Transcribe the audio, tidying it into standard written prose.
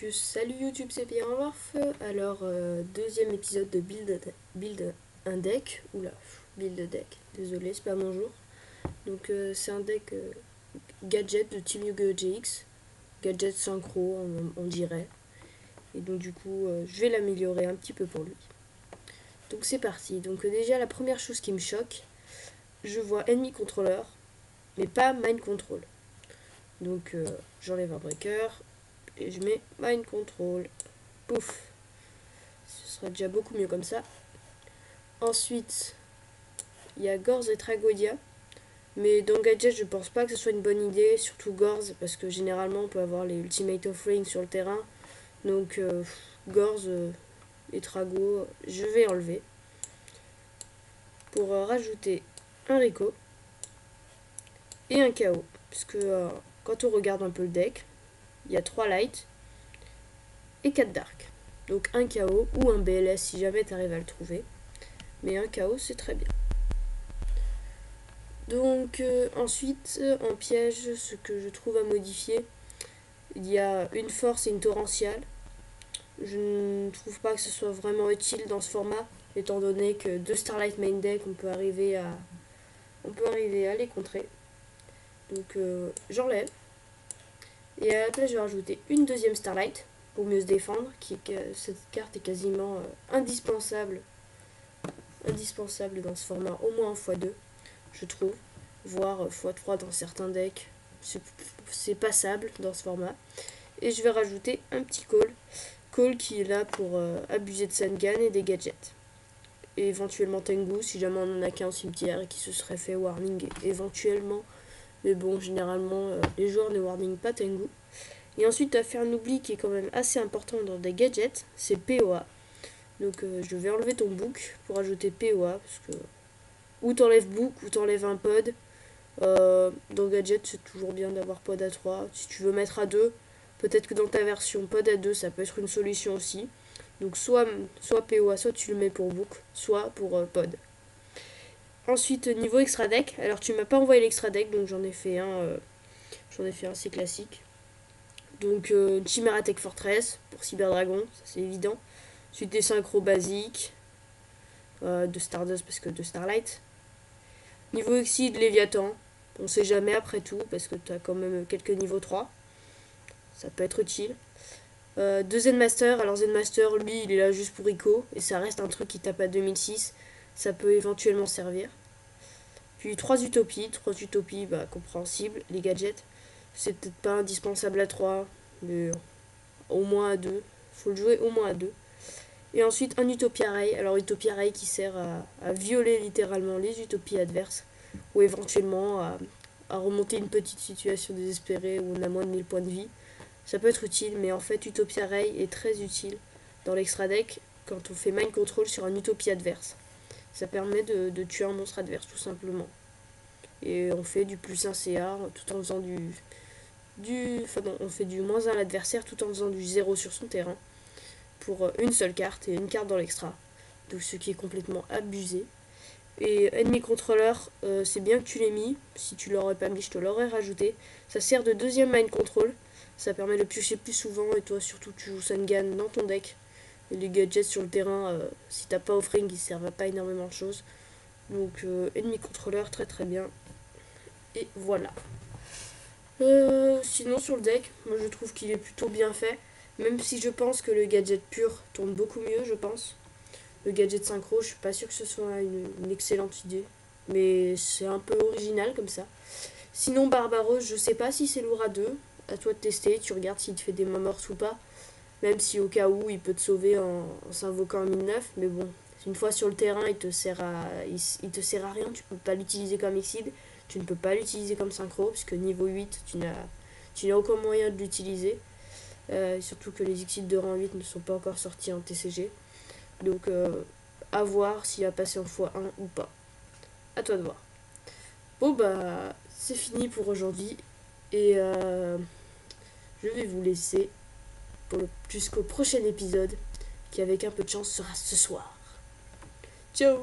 Salut YouTube, c'est Pierre-Warf. Alors, deuxième épisode de build un deck. Oula, build deck, désolé, c'est pas mon jour. Donc, c'est un deck gadget de Team Yu-Gi-Oh! GX. Gadget synchro, on dirait. Et donc, du coup, je vais l'améliorer un petit peu pour lui. Donc, c'est parti. Donc, déjà, la première chose qui me choque, je vois Enemy Controller, mais pas Mind Control. Donc, j'enlève un breaker. Et je mets Mind Control. Pouf. Ce sera déjà beaucoup mieux comme ça. Ensuite, il y a Gorz et Tragodia. Mais dans Gadget, je pense pas que ce soit une bonne idée. Surtout Gorz, parce que généralement, on peut avoir les Ultimate Offering sur le terrain. Donc, Gorz et Trago, je vais enlever. Pour rajouter un Rico. Et un KO. Parce que quand on regarde un peu le deck, il y a 3 light et 4 dark. Donc un KO ou un BLS si jamais tu arrives à le trouver. Mais un KO, c'est très bien. Donc ensuite, en piège, ce que je trouve à modifier, il y a une force et une torrentiale. Je ne trouve pas que ce soit vraiment utile dans ce format, étant donné que deux Starlight main deck, on peut arriver à les contrer. Donc j'enlève. Et à la place, je vais rajouter une deuxième Starlight pour mieux se défendre. Cette carte est quasiment indispensable dans ce format, au moins en x2, je trouve, voire x3 dans certains decks. C'est passable dans ce format. Et je vais rajouter un petit call qui est là pour abuser de Sangan et des gadgets. Et éventuellement Tengu si jamais on en a qu'un au cimetière et qui se serait fait warning éventuellement. Mais bon, généralement, les joueurs ne warning pas Tengu. Et ensuite, à faire un oubli qui est quand même assez important dans des gadgets, c'est POA. Donc je vais enlever ton book pour ajouter POA, parce que ou t'enlèves book ou t'enlèves un pod. Dans gadget, c'est toujours bien d'avoir pod à 3. Si tu veux mettre à 2, peut-être que dans ta version pod à 2, ça peut être une solution aussi. Donc soit POA, soit tu le mets pour book, soit pour pod. Ensuite, niveau extra deck, alors tu m'as pas envoyé l'extra deck, donc j'en ai fait un assez classique. Donc Chimera Tech Fortress pour Cyber Dragon, ça c'est évident. Ensuite des synchros basiques, de Stardust parce que de Starlight. Niveau Exceed, Léviathan, on sait jamais après tout, parce que tu as quand même quelques niveaux 3. Ça peut être utile. Deux Zenmaster, alors Zenmaster, lui, il est là juste pour Ico, et ça reste un truc qui tape à 2006. Ça peut éventuellement servir. Puis 3 utopies, compréhensibles. Les gadgets, c'est peut-être pas indispensable à 3, mais au moins à 2. Faut le jouer au moins à 2. Et ensuite un Utopia Ray. Alors Utopia Ray qui sert à violer littéralement les utopies adverses. Ou éventuellement à remonter une petite situation désespérée où on a moins de 1000 points de vie. Ça peut être utile, mais en fait Utopia Ray est très utile dans l'extra deck quand on fait mind control sur un utopie adverse. Ça permet de tuer un monstre adverse tout simplement. Et on fait du plus 1 CA tout en faisant on fait du moins 1 à l'adversaire tout en faisant du 0 sur son terrain. Pour une seule carte et une carte dans l'extra. Donc ce qui est complètement abusé. Et Enemy Controller, c'est bien que tu l'aies mis. Si tu l'aurais pas mis, je te l'aurais rajouté. Ça sert de deuxième mind control. Ça permet de piocher plus souvent. Et toi, surtout, tu joues Sangan dans ton deck. Et les gadgets sur le terrain, si t'as pas offering, ils servent à pas énormément de choses. Donc, Enemy Controller, très très bien. Et voilà. Sinon, sur le deck, moi je trouve qu'il est plutôt bien fait. Même si je pense que le gadget pur tourne beaucoup mieux, je pense. Le gadget synchro, je suis pas sûre que ce soit une excellente idée. Mais c'est un peu original comme ça. Sinon, Barbaros, je sais pas si c'est lourd à 2. À toi de tester, tu regardes s'il te fait des mains mortes ou pas. Même si au cas où, il peut te sauver en s'invoquant en 1009. Mais bon, une fois sur le terrain, il te sert à rien. Tu peux pas l'utiliser comme Exceed. Tu ne peux pas l'utiliser comme synchro. Parce que niveau 8, tu n'as aucun moyen de l'utiliser. Surtout que les Exceed de rang 8 ne sont pas encore sortis en TCG. Donc à voir s'il va passer en x1 ou pas. À toi de voir. Bon bah c'est fini pour aujourd'hui. Et je vais vous laisser jusqu'au prochain épisode qui avec un peu de chance sera ce soir. Ciao.